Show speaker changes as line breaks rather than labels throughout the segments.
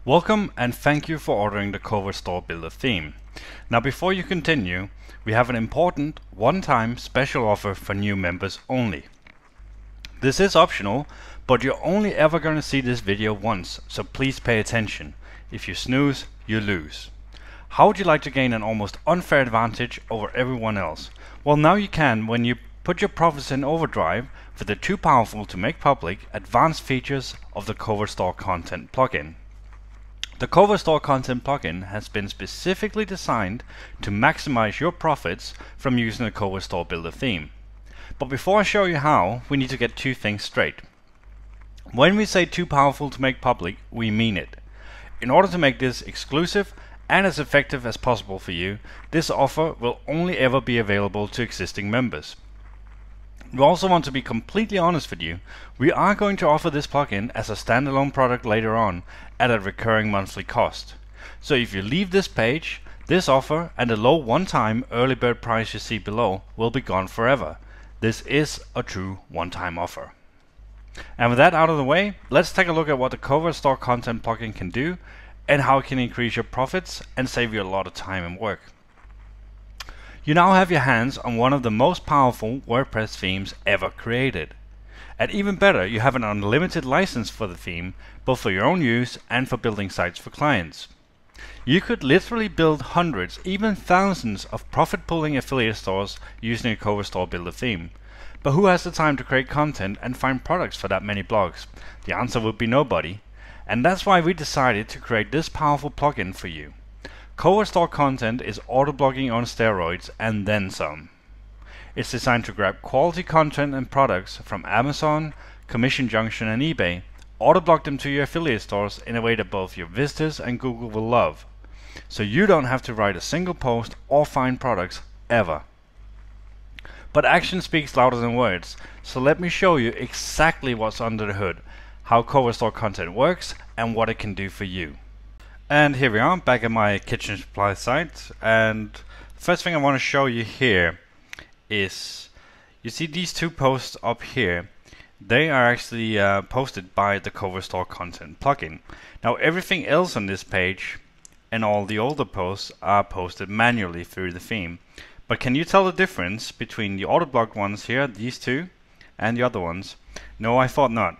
Welcome and thank you for ordering the Covert Store Builder theme. Now before you continue, we have an important one-time special offer for new members only. This is optional, but you're only ever going to see this video once, so please pay attention. If you snooze, you lose. How would you like to gain an almost unfair advantage over everyone else? Well, now you can when you put your profits in overdrive with the too powerful to make public advanced features of the Covert Store Content plugin. The Covert Store Content plugin has been specifically designed to maximize your profits from using the Covert Store Builder theme. But before I show you how, we need to get two things straight. When we say too powerful to make public, we mean it. In order to make this exclusive and as effective as possible for you, this offer will only ever be available to existing members. We also want to be completely honest with you. We are going to offer this plugin as a standalone product later on at a recurring monthly cost. So if you leave this page, this offer and the low one-time early bird price you see below will be gone forever. This is a true one-time offer. And with that out of the way, let's take a look at what the Covert Store Content plugin can do and how it can increase your profits and save you a lot of time and work. You now have your hands on one of the most powerful WordPress themes ever created. And even better, you have an unlimited license for the theme, both for your own use and for building sites for clients. You could literally build hundreds, even thousands of profit-pulling affiliate stores using a Covert Store Builder theme. But who has the time to create content and find products for that many blogs? The answer would be nobody. And that's why we decided to create this powerful plugin for you. Covert Store Content is autoblogging on steroids and then some. It's designed to grab quality content and products from Amazon, Commission Junction and eBay, autoblog them to your affiliate stores in a way that both your visitors and Google will love. So you don't have to write a single post or find products ever. But action speaks louder than words, so let me show you exactly what's under the hood, how Covert Store Content works and what it can do for you. And here we are back at my kitchen supply site, and the first thing I want to show you here is you see these two posts up here. They are actually posted by the Covert Store Content plugin. Now everything else on this page and all the older posts are posted manually through the theme. But can you tell the difference between the autoblogged ones here, these two, and the other ones? No, I thought not.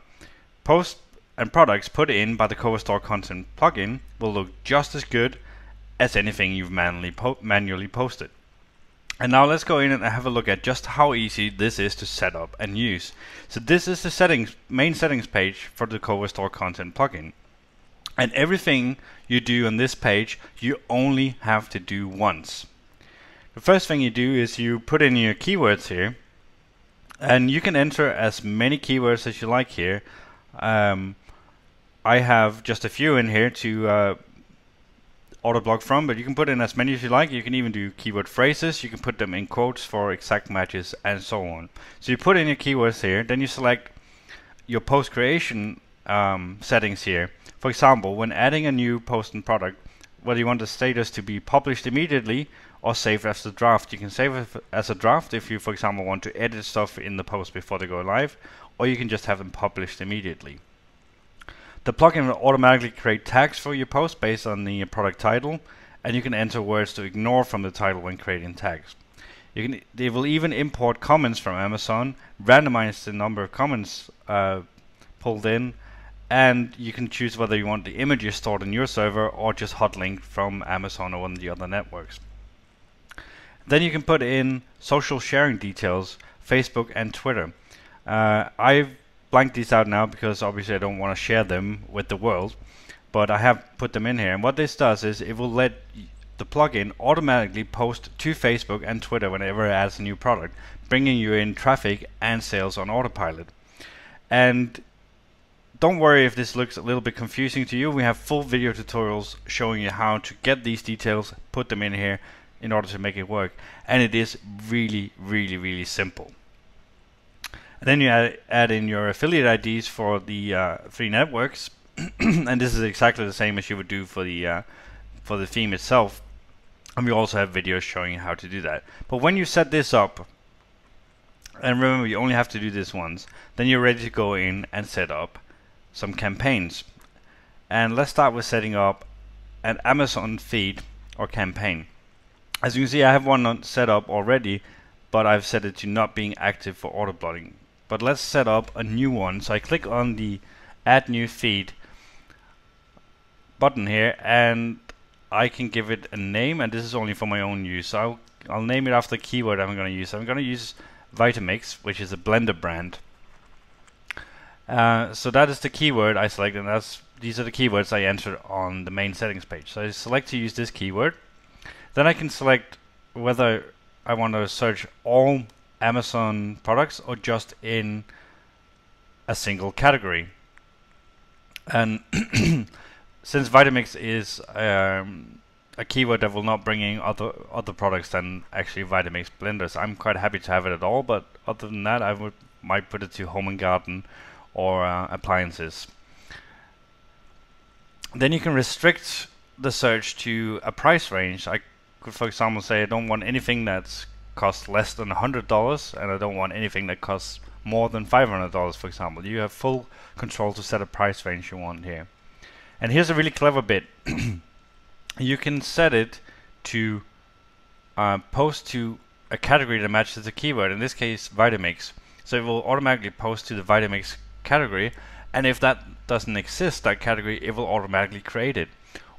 Posts and products put in by the Covert Store Content plugin will look just as good as anything you've manually posted. And now let's go in and have a look at just how easy this is to set up and use. So this is the main settings page for the Covert Store Content plugin. And everything you do on this page, you only have to do once. The first thing you do is you put in your keywords here, and you can enter as many keywords as you like here. I have just a few in here to autoblog from, but you can put in as many as you like. You can even do keyword phrases. You can put them in quotes for exact matches and so on. So you put in your keywords here, then you select your post creation settings here. For example, when adding a new post and product, whether you want the status to be published immediately or saved as a draft. You can save it as a draft if you, for example, want to edit stuff in the post before they go live, or you can just have them published immediately. The plugin will automatically create tags for your post based on the product title, and you can enter words to ignore from the title when creating tags. They will even import comments from Amazon, randomize the number of comments pulled in, and you can choose whether you want the images stored in your server or just hot link from Amazon or one of the other networks. Then you can put in social sharing details, Facebook and Twitter. I've blanked these out now because obviously I don't want to share them with the world, but I have put them in here. And what this does is it will let the plugin automatically post to Facebook and Twitter whenever it adds a new product, bringing you in traffic and sales on autopilot. And don't worry if this looks a little bit confusing to you. We have full video tutorials showing you how to get these details, put them in here in order to make it work. And it is really, really, really simple. And then you add in your affiliate IDs for the 3 networks, and this is exactly the same as you would do for the theme itself. And we also have videos showing you how to do that. But when you set this up, and remember you only have to do this once, then you're ready to go in and set up some campaigns. And let's start with setting up an Amazon feed or campaign. As you can see, I have one set up already, but I've set it to not being active for Autoblogging. But let's set up a new one. So I click on the Add New Feed button here, and I can give it a name, and this is only for my own use. So I'll name it after the keyword I'm going to use. I'm going to use Vitamix, which is a blender brand. So that is the keyword I select, and these are the keywords I entered on the main settings page. So I select to use this keyword. Then I can select whether I want to search all Amazon products or just in a single category. And since Vitamix is a keyword that will not bring in other products than actually Vitamix blenders, I'm quite happy to have it at all. But other than that, I might put it to home and garden or appliances. Then you can restrict the search to a price range. I could, for example, say I don't want anything that costs less than $100, and I don't want anything that costs more than $500, for example. You have full control to set a price range you want here. And here's a really clever bit. You can set it to post to a category that matches the keyword, in this case Vitamix. So it will automatically post to the Vitamix category, and if that doesn't exist, that category, it will automatically create it.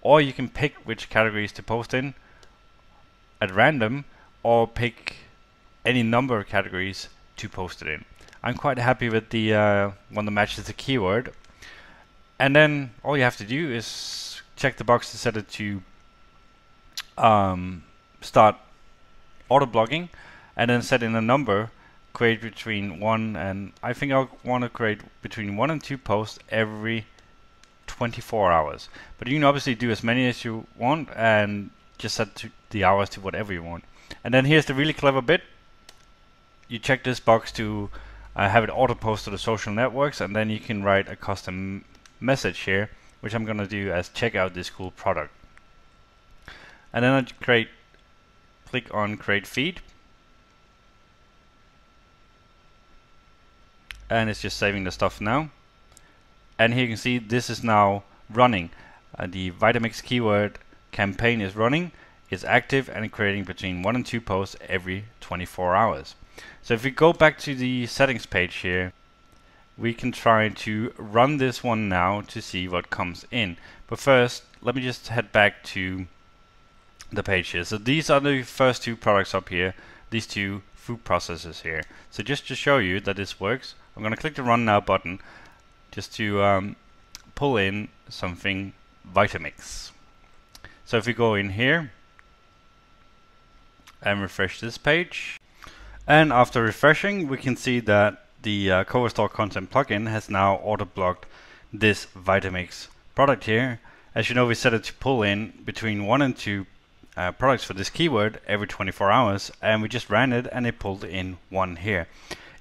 Or you can pick which categories to post in at random, or pick any number of categories to post it in. I'm quite happy with the one that matches the keyword. And then all you have to do is check the box to set it to start Autoblogging, and then set in a number, create between 1 and, I think I'll want to create between 1 and 2 posts every 24 hours. But you can obviously do as many as you want and just set the hours to whatever you want. And then here's the really clever bit. You check this box to have it auto post to the social networks, and then you can write a custom message here, which I'm going to do as check out this cool product. And then I click on create feed, and it's just saving the stuff now. And here you can see this is now running. The Vitamix keyword campaign is running, it's active, and creating between 1 and 2 posts every 24 hours. So if we go back to the settings page here, we can try to run this one now to see what comes in. But first, let me just head back to the page here. So these are the first 2 products up here, these 2 food processors here. So just to show you that this works, I'm going to click the Run Now button just to pull in something Vitamix. So if we go in here and refresh this page, and after refreshing, we can see that the Covert Store Content plugin has now auto-blocked this Vitamix product here. As you know, we set it to pull in between 1 and 2 products for this keyword every 24 hours, and we just ran it and it pulled in 1 here.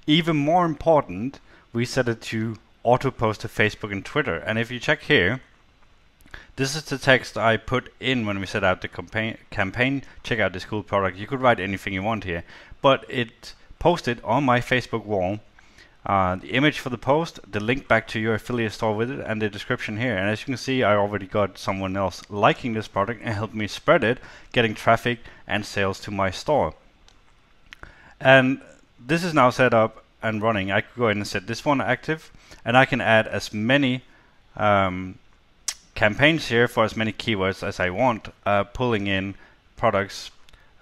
Even more important, we set it to auto post to Facebook and Twitter. And if you check here, this is the text I put in when we set out the campaign, check out this cool product. You could write anything you want here, but it posted on my Facebook wall the image for the post, the link back to your affiliate store with it, and the description here. And as you can see, I already got someone else liking this product and helped me spread it, getting traffic and sales to my store. And this is now set up and running. I could go ahead and set this one active, and I can add as many campaigns here for as many keywords as I want, pulling in products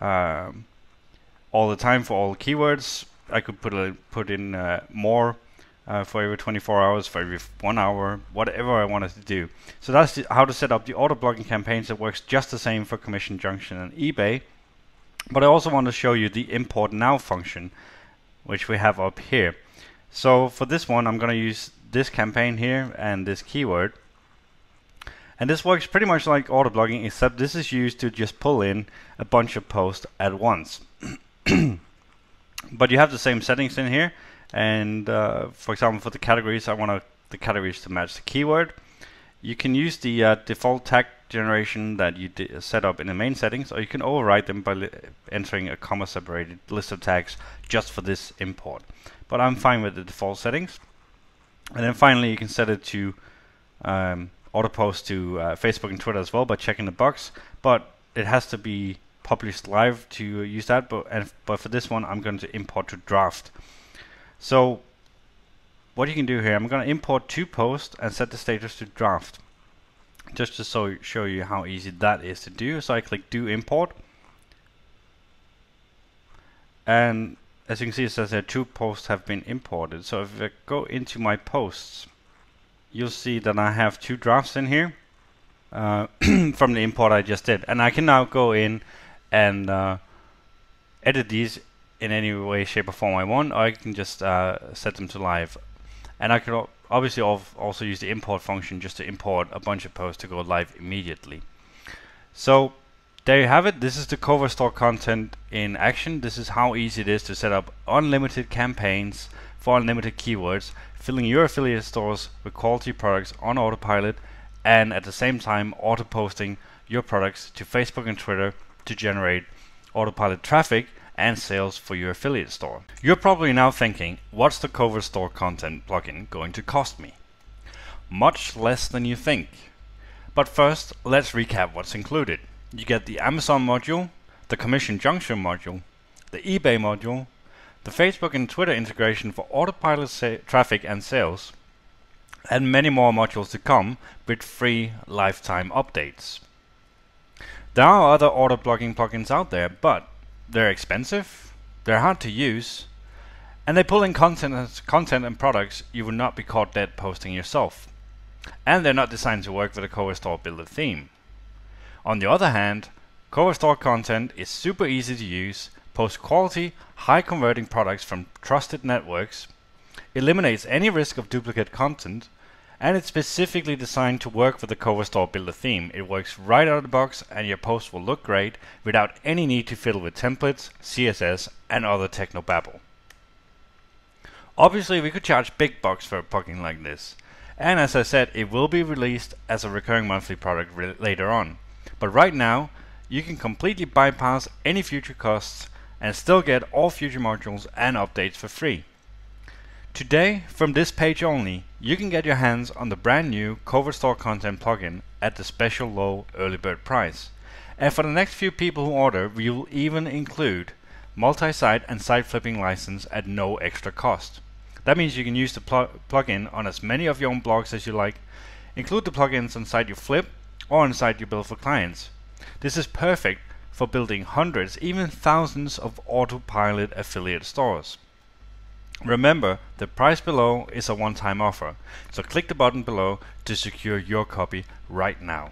all the time for all keywords. I could put in more for every 24 hours, for every 1 hour, whatever I wanted to do. So that's how to set up the auto-blogging campaigns. It works just the same for Commission Junction and eBay. But I also want to show you the import now function, which we have up here. So for this one, I'm going to use this campaign here and this keyword. And this works pretty much like auto-blogging, except this is used to just pull in a bunch of posts at once. But you have the same settings in here, and for example, for the categories, I want the categories to match the keyword. You can use the default tag generation that you set up in the main settings, or you can override them by entering a comma-separated list of tags just for this import. But I'm fine with the default settings. And then finally, you can set it to auto post to Facebook and Twitter as well by checking the box, but it has to be published live to use that. But for this one, I'm going to import to draft. So what you can do here, I'm going to import to post and set the status to draft, just to show you how easy that is to do. So I click do import, and as you can see, it says that 2 posts have been imported. So if I go into my posts, you'll see that I have 2 drafts in here from the import I just did, and I can now go in and edit these in any way, shape or form I want, or I can just set them to live. And I could obviously also use the import function just to import a bunch of posts to go live immediately. So there you have it. This is the Covert store content in action. This is how easy it is to set up unlimited campaigns for unlimited keywords, filling your affiliate stores with quality products on autopilot, and at the same time auto posting your products to Facebook and Twitter to generate autopilot traffic and sales for your affiliate store. You're probably now thinking, what's the Covert store content plugin going to cost me? Much less than you think. But first, let's recap what's included. You get the Amazon module, the Commission Junction module, the eBay module, the Facebook and Twitter integration for autopilot traffic and sales, and many more modules to come with free lifetime updates. There are other auto blogging plugins out there, but they're expensive, they're hard to use, and they pull in content and products you would not be caught dead posting yourself. And they're not designed to work with a Covert store builder theme. On the other hand, Covert store content is super easy to use, posts quality, high converting products from trusted networks, eliminates any risk of duplicate content, and it's specifically designed to work with the Covert store builder theme. It works right out of the box, and your post will look great without any need to fiddle with templates, CSS, and other technobabble. Obviously, we could charge big bucks for a plugin like this, and as I said, it will be released as a recurring monthly product later on. But right now, you can completely bypass any future costs and still get all future modules and updates for free. Today, from this page only, you can get your hands on the brand new Covert store content plugin at the special low early bird price. And for the next few people who order, we will even include multi-site and site flipping license at no extra cost. That means you can use the plugin on as many of your own blogs as you like, include the plugins on site you flip or on site you build for clients. This is perfect for building hundreds, even thousands of autopilot affiliate stores. Remember, the price below is a one-time offer, so click the button below to secure your copy right now.